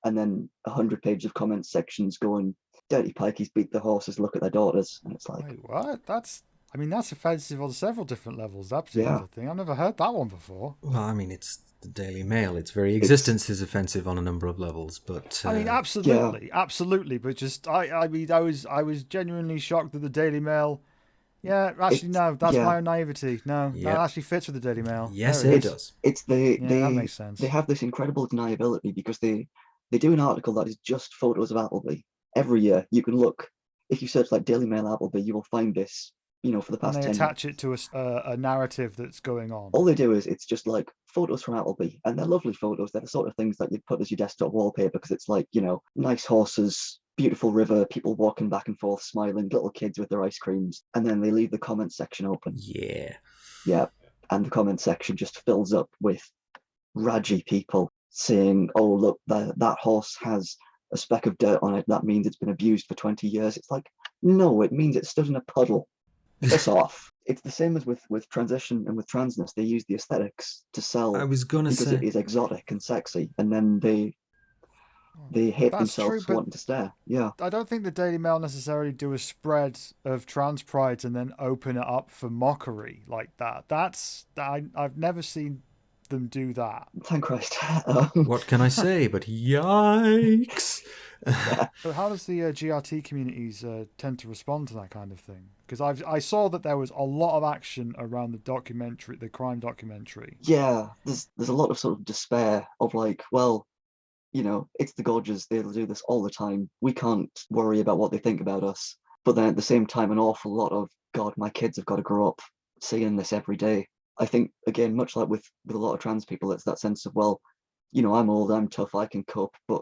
and then 100 pages of comment sections going, dirty pikeys beat the horses, look at their daughters. And it's like, wait, what? That's offensive on several different levels. That particular thing. I've never heard that one before. Well, I mean, it's the Daily Mail. Its very existence is offensive on a number of levels. But I mean, absolutely. But just, I was genuinely shocked that the Daily Mail. Yeah, actually, no, that's my own naivety. No, that actually fits with the Daily Mail. Yes, it does. That makes sense. They have this incredible deniability because they do an article that is just photos of Appleby. Every year, you can look, if you search like Daily Mail Appleby, you will find this, for the past 10 years. And they attach it to a narrative that's going on. All they do is, it's just like photos from Appleby, and they're lovely photos. They're the sort of things that you'd put as your desktop wallpaper because it's like, nice horses, beautiful river, people walking back and forth, smiling, little kids with their ice creams, and then they leave the comment section open. Yeah. And the comment section just fills up with raggy people saying, oh, look, that horse has a speck of dirt on it. That means it's been abused for 20 years. It's like, no, it means it stood in a puddle. Piss off. It's the same as with transition and with transness. They use the aesthetics to sell. I was going to say, because it is exotic and sexy, and then they hate themselves for wanting to stare. Yeah. I don't think the Daily Mail necessarily do a spread of trans prides and then open it up for mockery like that. I've never seen them do that. Thank Christ. What can I say? But yikes! So how does the GRT communities tend to respond to that kind of thing? Because I saw that there was a lot of action around the crime documentary. Yeah, there's a lot of sort of despair of like, well, it's the Gorges, they'll do this all the time. We can't worry about what they think about us. But then at the same time, an awful lot of, God, my kids have got to grow up seeing this every day. I think, again, much like with a lot of trans people, it's that sense of, well, I'm old, I'm tough, I can cope, but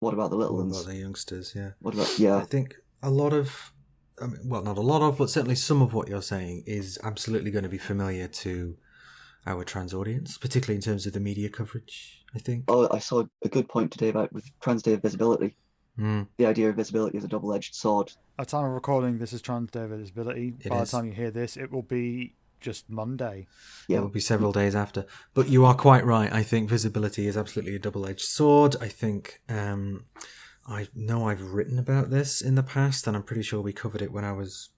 what about the little ones? What about the youngsters, yeah. What about, yeah. I think a lot of, well, not a lot of, but certainly some of what you're saying is absolutely going to be familiar to our trans audience, particularly in terms of the media coverage, I think. Oh, I saw a good point today about with Trans Day of Visibility. The idea of visibility is a double-edged sword. At the time of recording, this is Trans Day of Visibility. By the Is. time you hear this, it will be just Monday. It will be several days after. But you are quite right. I think visibility is absolutely a double-edged sword. I think I know I've written about this in the past, and I'm pretty sure we covered it when I was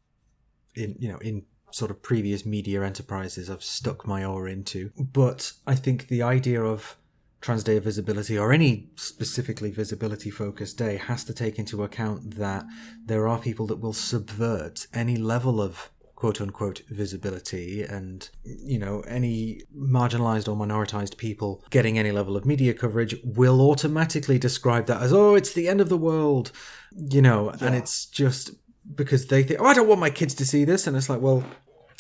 in sort of previous media enterprises I've stuck my oar into. But I think the idea of Trans Day of Visibility, or any specifically visibility-focused day, has to take into account that there are people that will subvert any level of quote-unquote visibility, and, any marginalised or minoritized people getting any level of media coverage will automatically describe that as, oh, it's the end of the world, and it's just because they think, oh, I don't want my kids to see this, and it's like, well,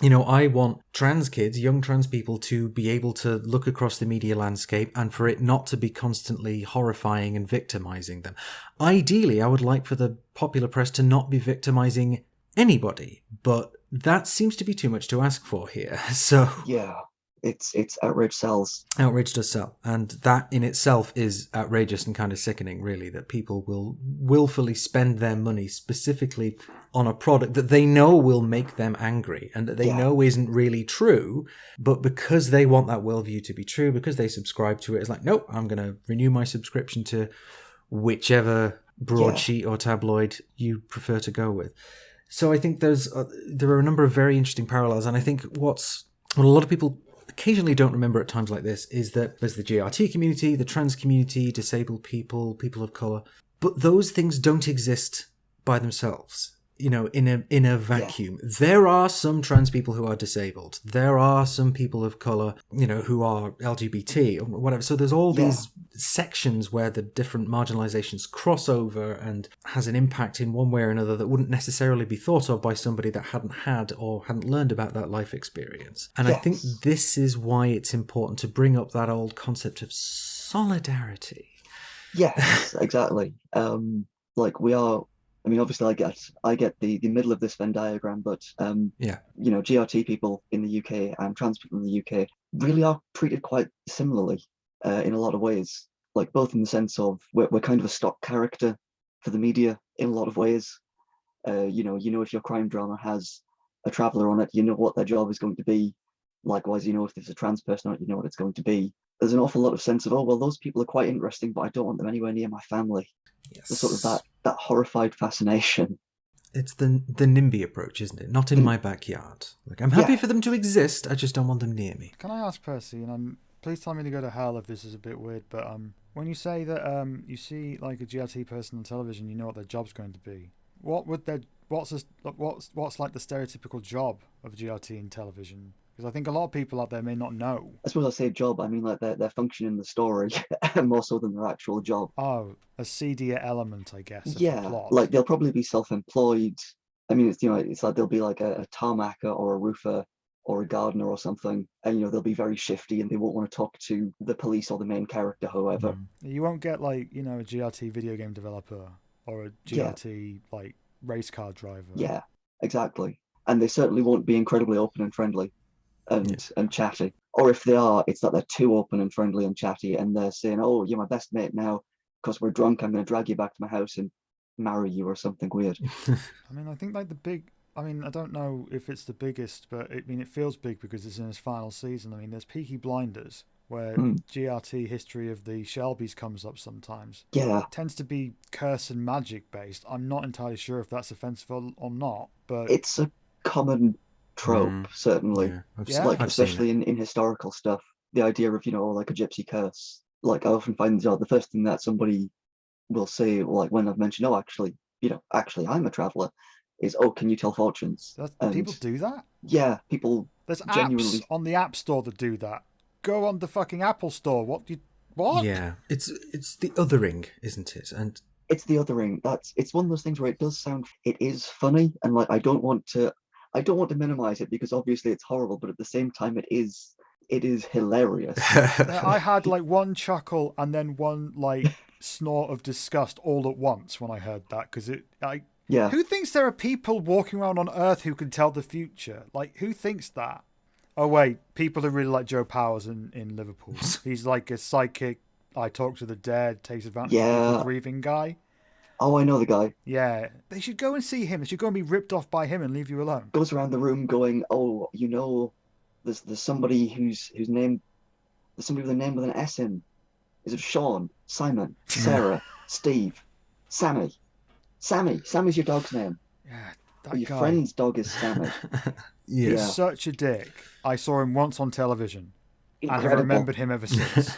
I want trans kids, young trans people, to be able to look across the media landscape and for it not to be constantly horrifying and victimizing them. Ideally, I would like for the popular press to not be victimizing anybody, but that seems to be too much to ask for here. So yeah, it's outrage sells. Outrage does sell, and that in itself is outrageous and kind of sickening, really, that people will willfully spend their money specifically on a product that they know will make them angry and that they know isn't really true, but because they want that worldview to be true, because they subscribe to it, it's like, nope, I'm going to renew my subscription to whichever broadsheet or tabloid you prefer to go with. So I think there are a number of very interesting parallels, and I think what a lot of people occasionally don't remember at times like this is that there's the GRT community, the trans community, disabled people, people of colour, but those things don't exist by themselves. In a vacuum. Yeah. There are some trans people who are disabled. There are some people of colour, who are LGBT or whatever. So there's all these sections where the different marginalizations cross over and has an impact in one way or another that wouldn't necessarily be thought of by somebody that hadn't had or hadn't learned about that life experience. And I think this is why it's important to bring up that old concept of solidarity. Yes, exactly. Obviously I get the middle of this Venn diagram, but GRT people in the UK and trans people in the UK really are treated quite similarly in a lot of ways, like both in the sense of we're kind of a stock character for the media in a lot of ways. If your crime drama has a traveller on it, you know what their job is going to be. Likewise, if there's a trans person on it, you know what it's going to be. There's an awful lot of sense of, oh, well, those people are quite interesting, but I don't want them anywhere near my family. Yes. The sort of that horrified fascination. It's the NIMBY approach, isn't it? Not in my backyard. Like, I'm happy for them to exist, I just don't want them near me. Can I ask Percy, and please tell me to go to hell if this is a bit weird, but when you say that you see like a GRT person on television, you know what their job's going to be. What's like the stereotypical job of GRT in television? Because I think a lot of people out there may not know. I suppose I say job, I mean like their function in the story more so than their actual job. Oh, a seedier element, I guess. Yeah, like they'll probably be self-employed. I mean, it's like they'll be like a tarmacker or a roofer or a gardener or something, and they'll be very shifty and they won't want to talk to the police or the main character, however. You won't get like a GRT video game developer or a GRT like race car driver. Yeah, exactly. And they certainly won't be incredibly open and friendly and chatty. Or if they are, it's that they're too open and friendly and chatty, and they're saying, oh, you're my best mate now, because we're drunk, I'm going to drag you back to my house and marry you or something weird. I mean, I think like I don't know if it's the biggest, but it feels big because it's in its final season. I mean, there's Peaky Blinders, where GRT history of the Shelbys comes up sometimes. Yeah. It tends to be curse and magic based. I'm not entirely sure if that's offensive or not, but it's a common trope, certainly. Especially in historical stuff. The idea of, like a gypsy curse. Like I often find the first thing that somebody will say, like when I've mentioned, oh, actually I'm a traveller, is, oh, can you tell fortunes? People do that? Yeah, people. There's genuinely apps on the App Store that do that. Go on the fucking Apple Store. What? Yeah, it's the othering, isn't it? And it's the othering. It's one of those things where it is funny, and like I don't want to minimize it because obviously it's horrible, but at the same time it is hilarious. I had like one chuckle and then one like snort of disgust all at once when I heard that, because who thinks there are people walking around on Earth who can tell the future? Like, who thinks that? Oh wait, people who really like Joe Powers in Liverpool. He's like a psychic. I talk to the dead, takes advantage of people Yeah. grieving guy. Oh, I know the guy. Yeah, they should go and see him. They should go and be ripped off by him and leave you alone. Goes around the room going, "Oh, there's somebody whose name, there's somebody with a name with an S in. Is it Sean, Simon, Sarah, Steve, Sammy? Sammy's your dog's name. Yeah, Or that your guy. friend's dog is Sammy." Yeah. He's such a dick. I saw him once on television and have Incredible. remembered him ever since.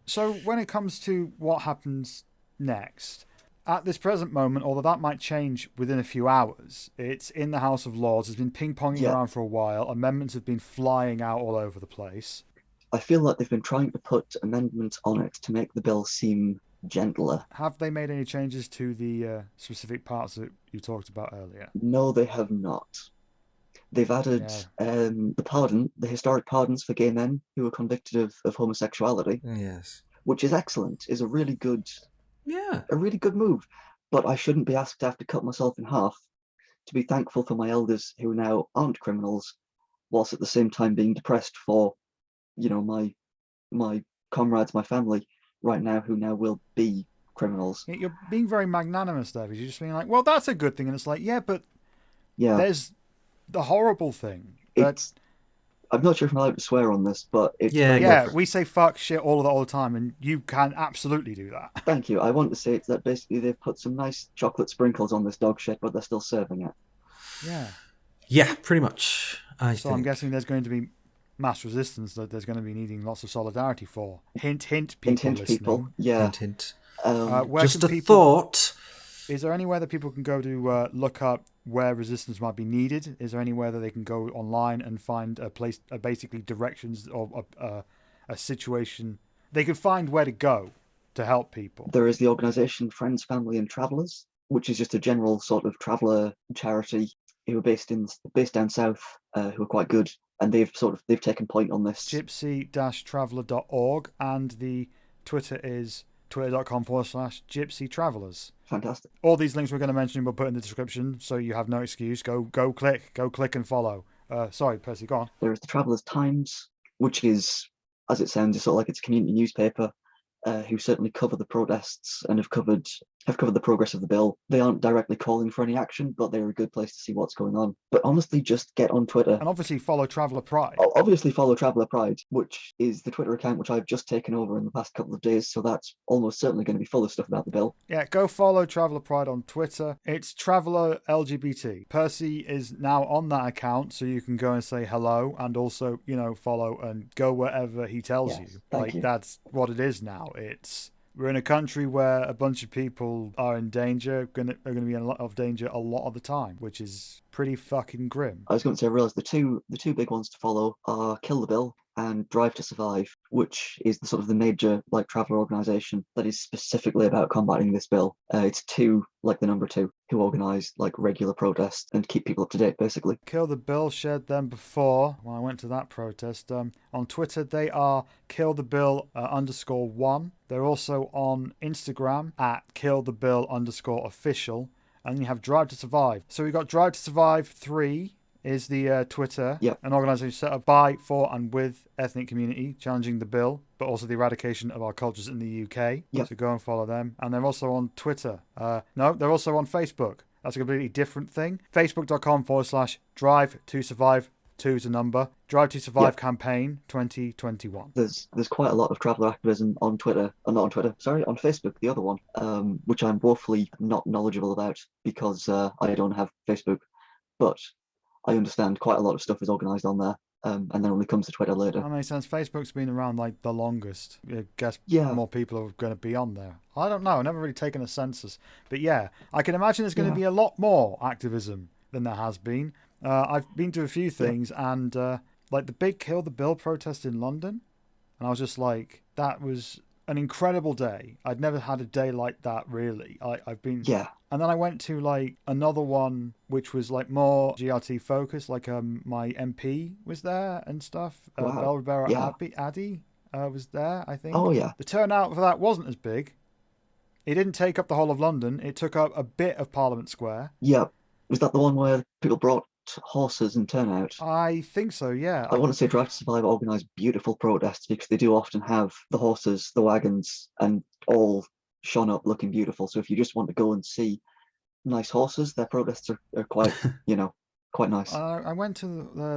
So when it comes to what happens next, at this present moment, although that might change within a few hours, it's in the House of Lords. It's been ping-ponging Yeah. around for a while. Amendments have been flying out all over the place. I feel like they've been trying to put amendments on it to make the bill seem gentler. Have they made any changes to the specific parts that you talked about earlier? No, they have not. They've added the historic pardons for gay men who were convicted of homosexuality, Yes. which is excellent, is a really good move. But I shouldn't be asked to have to cut myself in half to be thankful for my elders who now aren't criminals, whilst at the same time being depressed for, my comrades, my family right now who now will be criminals. You're being very magnanimous there, because you're just being like, well, that's a good thing. And it's like, yeah, but Yeah, there's the horrible thing. That, I'm not sure if I'm allowed to swear on this, but it's Yeah, yeah, we say fuck, shit, all the time, and you can absolutely do that. Thank you. I want to say it's that basically they've put some nice chocolate sprinkles on this dog shit, but they're still serving it. Yeah. Yeah, pretty much. So I'm guessing there's going to be mass resistance that there's going to be needing lots of solidarity for. Hint, hint, people Hint, listening. people. Yeah. Hint, hint. Where Just can a people- thought. Is there anywhere that people can go to look up where resistance might be needed? Is there anywhere that they can go online and find a place, basically directions or a situation? They could find where to go to help people. There is the organisation Friends, Family and Travellers, which is just a general sort of traveller charity who are based down south, who are quite good, and they've taken point on this. Gypsy-traveller.org, and the Twitter is twitter.com/Gypsy Travellers. Fantastic. All these links we're going to mention we'll put in the description, so you have no excuse. Go click and follow. Sorry, Percy, go on. There is the Travellers Times, which is, as it sounds, sort of like it's a community newspaper, who certainly cover the protests and have covered the progress of the bill. They aren't directly calling for any action, but they're a good place to see what's going on. But honestly, just get on Twitter. And obviously follow Traveller Pride. Obviously follow Traveller Pride, which is the Twitter account which I've just taken over in the past couple of days, so that's almost certainly going to be full of stuff about the bill. Yeah, go follow Traveller Pride on Twitter. It's Traveller LGBT. Percy is now on that account, so you can go and say hello and also, follow and go wherever he tells Yes, you. thank you. That's what it is now. We're in a country where a bunch of people are in danger, are going to be in a lot of danger a lot of the time, which is pretty fucking grim. I was going to say, I realised the two big ones to follow are Kill the Bill and Drive to Survive, which is the sort of the major traveller organisation that is specifically about combating this bill. It's two, like the number two, who organise regular protests and keep people up to date, basically. Kill the Bill shared them before when I went to that protest. On Twitter, they are killthebill_1. They're also on Instagram at killthebill_official. And then you have Drive to Survive. So we've got Drive to Survive 3 is the Twitter. Yep. An organisation set up by, for and with ethnic community, challenging the bill, but also the eradication of our cultures in the UK. Yep. So go and follow them. And they're also on Twitter. No, they're also on Facebook. That's a completely different thing. Facebook.com/Drive to Survive, 2 is a number. Drive to Survive campaign 2021. There's quite a lot of traveller activism on Twitter, not on Twitter, sorry, on Facebook, the other one, which I'm woefully not knowledgeable about because I don't have Facebook, but I understand quite a lot of stuff is organised on there, and then only comes to Twitter later. That makes sense. Facebook's been around the longest. I guess Yeah. more people are going to be on there. I don't know. I've never really taken a census. But yeah, I can imagine there's going to be a lot more activism than there has been. I've been to a few things, and the big Kill the Bill protest in London, and I was just like, that was an incredible day. I'd never had a day like that, really. I've been... Yeah. And then I went to another one which was more GRT focused, my MP was there and stuff. Wow. Bell Rivera Yeah. Addy was there, I think. Oh, yeah. The turnout for that wasn't as big. It didn't take up the whole of London. It took up a bit of Parliament Square. Yeah. Was that the one where people brought horses and turnout? I think so, yeah. I want to say Drive to Survive organise beautiful protests because they do often have the horses, the wagons, and all shone up looking beautiful. So if you just want to go and see nice horses, their protests are quite, quite nice. I went to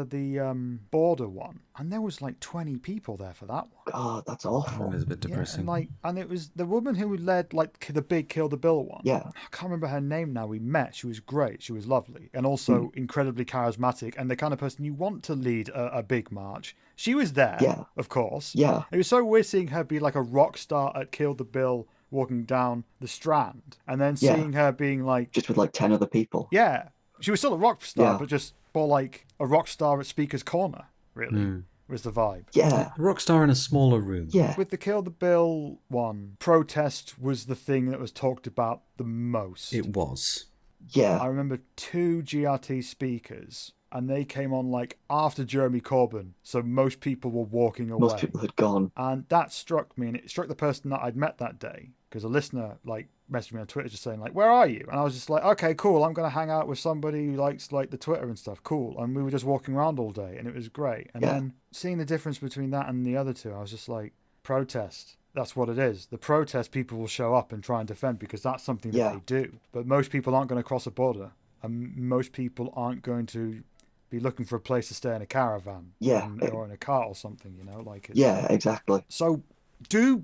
the border one, and there was like 20 people there for that one. God, that's awful. That is a bit depressing. Yeah, and it was the woman who led like the big Kill the Bill one. Yeah. I can't remember her name now. We met. She was great. She was lovely and also incredibly charismatic and the kind of person you want to lead a big march. She was there, Yeah. of course. Yeah. It was so weird seeing her be like a rock star at Kill the Bill walking down the Strand and then seeing her being like... Just with like 10 other people. Yeah. She was still a rock star, Yeah. but just more like a rock star at Speaker's Corner, really, was the vibe. Yeah. A rock star in a smaller room. Yeah. With the Kill the Bill one, protest was the thing that was talked about the most. It was. Yeah. I remember 2 GRT speakers, and they came on like after Jeremy Corbyn, so most people were walking away. Most people had gone. And that struck me, and it struck the person that I'd met that day, because a listener like messaged me on Twitter just saying like, "Where are you?" And I was just like, "Okay, cool. I'm gonna hang out with somebody who likes like the Twitter and stuff. Cool." And we were just walking around all day, and it was great. And then seeing the difference between that and the other two, I was just like, protest. That's what it is. The protest people will show up and try and defend because that's something that they do. But most people aren't going to cross a border, and most people aren't going to be looking for a place to stay in a caravan, or in a car or something. Like yeah, exactly. So do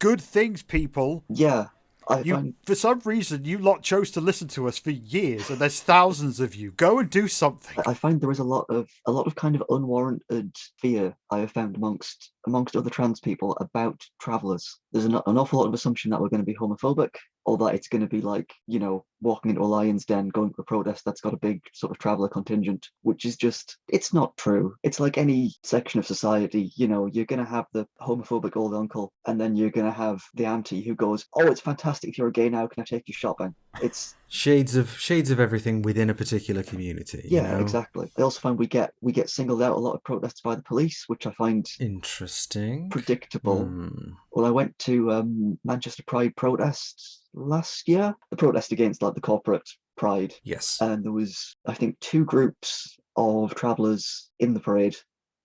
good things, people. Yeah. For some reason, you lot chose to listen to us for years, and there's thousands of you. Go and do something. I find there is a lot of kind of unwarranted fear I have found amongst other trans people about travellers. There's an awful lot of assumption that we're going to be homophobic, or that it's going to be like, walking into a lion's den, going to a protest that's got a big sort of traveller contingent, which is just, it's not true. It's like any section of society, you're going to have the homophobic old uncle, and then you're going to have the auntie who goes, "Oh, it's fantastic if you're a gay now, can I take you shopping?" It's shades of everything within a particular community. Yeah, exactly. I also find we get singled out a lot of protests by the police, which I find interesting, predictable. Well, I went to Manchester Pride protests last year, the protest against like the corporate pride. Yes. And there was, I think, 2 groups of travellers in the parade,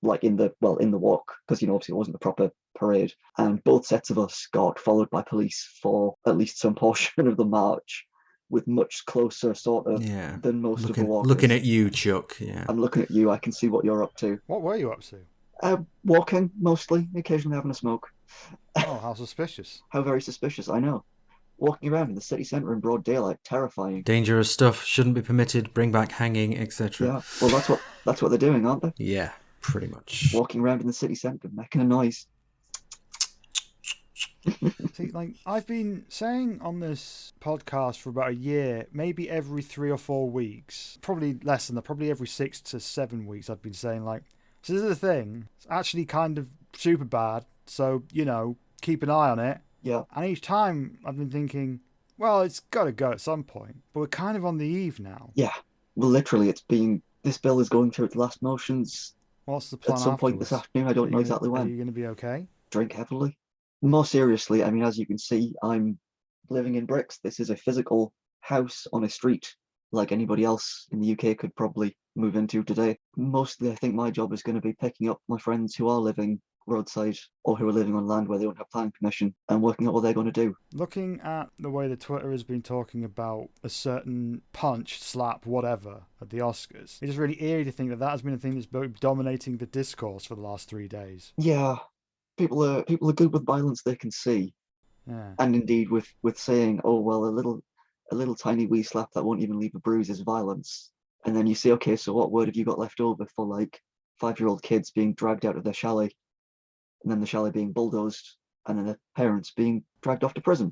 like in the walk, because obviously it wasn't a proper parade, and both sets of us got followed by police for at least some portion of the march, with much closer sort of than most of the walkers. Looking at you, Chuck. Yeah, I'm looking at you. I can see what you're up to. What were you up to? Walking, mostly, occasionally having a smoke. Oh, how suspicious. How very suspicious, I know. Walking around in the city centre in broad daylight, terrifying. Dangerous stuff, shouldn't be permitted, bring back hanging, etc. Yeah, well, that's what they're doing, aren't they? Yeah, pretty much. Walking around in the city centre, making a noise. See, like, I've been saying on this podcast for about a year, maybe every 3 or 4 weeks, probably less than that, probably every 6 to 7 weeks, I've been saying, like, so this is the thing, it's actually kind of super bad, so, keep an eye on it. Yeah. And each time I've been thinking, well, it's got to go at some point, but we're kind of on the eve now. Yeah. Well, literally, this bill is going through its last motions. What's the plan at some point this afternoon? I don't know exactly when. Are you going to be okay? Drink heavily. More seriously, I mean, as you can see, I'm living in bricks. This is a physical house on a street like anybody else in the UK could probably move into today. Mostly, I think my job is going to be picking up my friends who are living roadside or who are living on land where they don't have planning permission and working out what they're going to do. Looking at the way the Twitter has been talking about a certain punch, slap, whatever at the Oscars, it's just really eerie to think that has been a thing that's been dominating the discourse for the last 3 days. Yeah. People are good with violence they can see. Yeah. And indeed with saying, "Oh well, a little tiny wee slap that won't even leave a bruise is violence." And then you say, okay, so what word have you got left over for like 5-year-old kids being dragged out of their chalet, and then the chalet being bulldozed, and then their parents being dragged off to prison?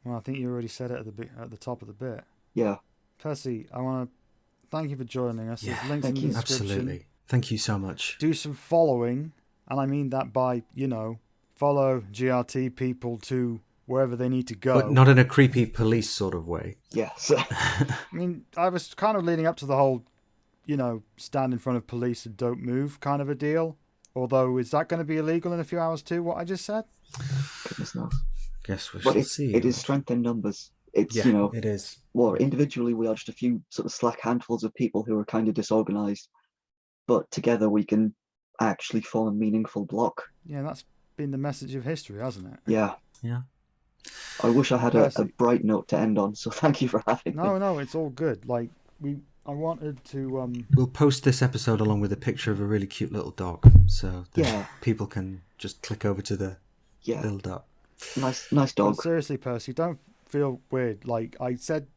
Well, I think you already said it at the top of the bit. Yeah. Percy, I want to thank you for joining us. Yeah, There's links in the description. Absolutely. Thank you so much. Do some following, and I mean that by, follow GRT people to wherever they need to go. But not in a creepy police sort of way. Yes. I mean, I was kind of leading up to the whole, stand in front of police and don't move kind of a deal. Although, is that going to be illegal in a few hours too, what I just said? Goodness knows. Guess we But shall see. it is strength in numbers. It's, Yeah, it is. well, individually we are just a few sort of slack handfuls of people who are kind of disorganized, but together we can actually form a meaningful block. Yeah, that's been the message of history, hasn't it? Yeah. Yeah. I wish I had a Percy. bright note to end on, so thank you for having me. No, it's all good. Like, I wanted to, We'll post this episode along with a picture of a really cute little dog, so that Yeah. people can just click over to the Yeah, little dog. nice but dog. seriously, Percy, don't feel weird. Like, I said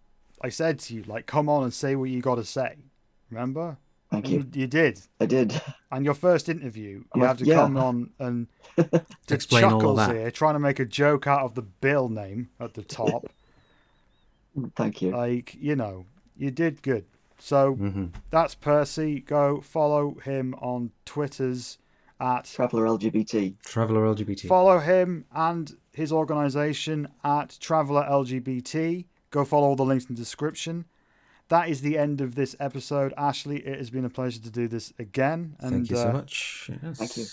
to you, like, come on and say what you got to say. Remember? Thank And you. you did. I did. And your first interview, you I'm have to yeah. come on and the Explain all of chuckles that. here, trying to make a joke out of the Bill name at the top. Thank you. Like, you did good. So that's Percy. Go follow him on Twitters at Traveller LGBT. Traveller LGBT. follow him and his organisation at Traveller LGBT. Go follow all the links in the description. That is the end of this episode. Ashleigh, it has been a pleasure to do this again. And Thank you so much. Yes. Thank you.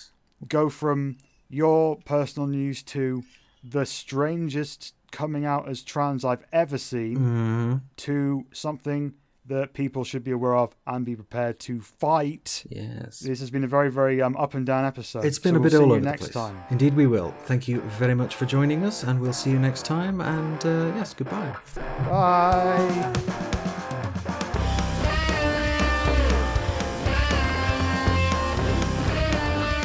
go from your personal news to the strangest coming out as trans I've ever seen to something that people should be aware of and be prepared to fight. Yes. This has been a very, very up and down episode. It's been So a bit we'll see all you over the next place. time. Indeed, we will. Thank you very much for joining us, and we'll see you next time. And yes, goodbye. Bye.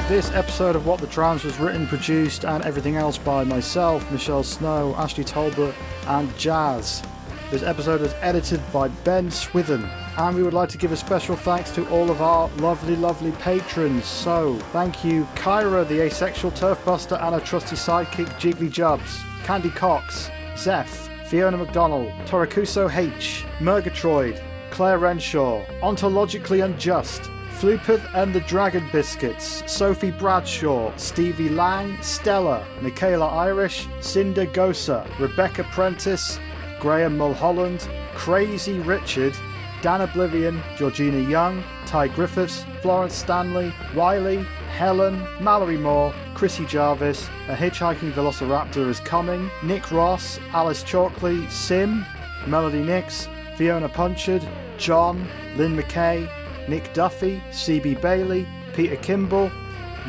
This episode of What the Trans was written, produced, and everything else by myself, Michelle Snow, Ashley Talbot, and Jazz. This episode was edited by Ben Swithen, and we would like to give a special thanks to all of our lovely, lovely patrons. So, thank you, Kyra, the asexual turf buster, and her trusty sidekick, Jiggly Jubs, Candy Cox, Zeph, Fiona McDonald, Torakuso H, Murgatroyd, Claire Renshaw, Ontologically Unjust, Floopeth and the Dragon Biscuits, Sophie Bradshaw, Stevie Lang, Stella, Michaela Irish, Cinder Gosa, Rebecca Prentice, Graham Mulholland, Crazy Richard, Dan Oblivion, Georgina Young, Ty Griffiths, Florence Stanley, Riley, Helen, Mallory Moore, Chrissy Jarvis, A Hitchhiking Velociraptor is Coming, Nick Ross, Alice Chalkley, Sim, Melody Nix, Fiona Punchard, John, Lynn McKay, Nick Duffy, CB Bailey, Peter Kimball,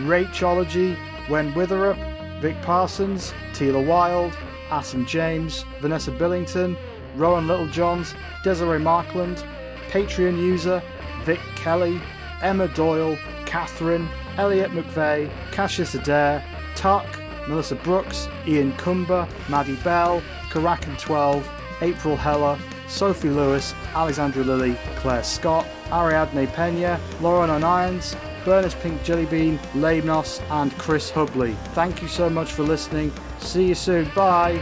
Rachology, Wen Witherup, Vic Parsons, Tila Wild, Atom James, Vanessa Billington, Rowan Littlejohns, Desiree Markland, Patreon user, Vic Kelly, Emma Doyle, Catherine, Elliot McVeigh, Cassius Adair, Tuck, Melissa Brooks, Ian Cumber, Maddie Bell, Karakan12, April Heller, Sophie Lewis, Alexandra Lilly, Claire Scott, Ariadne Pena, Lauren O'Nyans, Berners Pink Jellybean, Lamnos, and Chris Hubley. Thank you so much for listening. See you soon. Bye.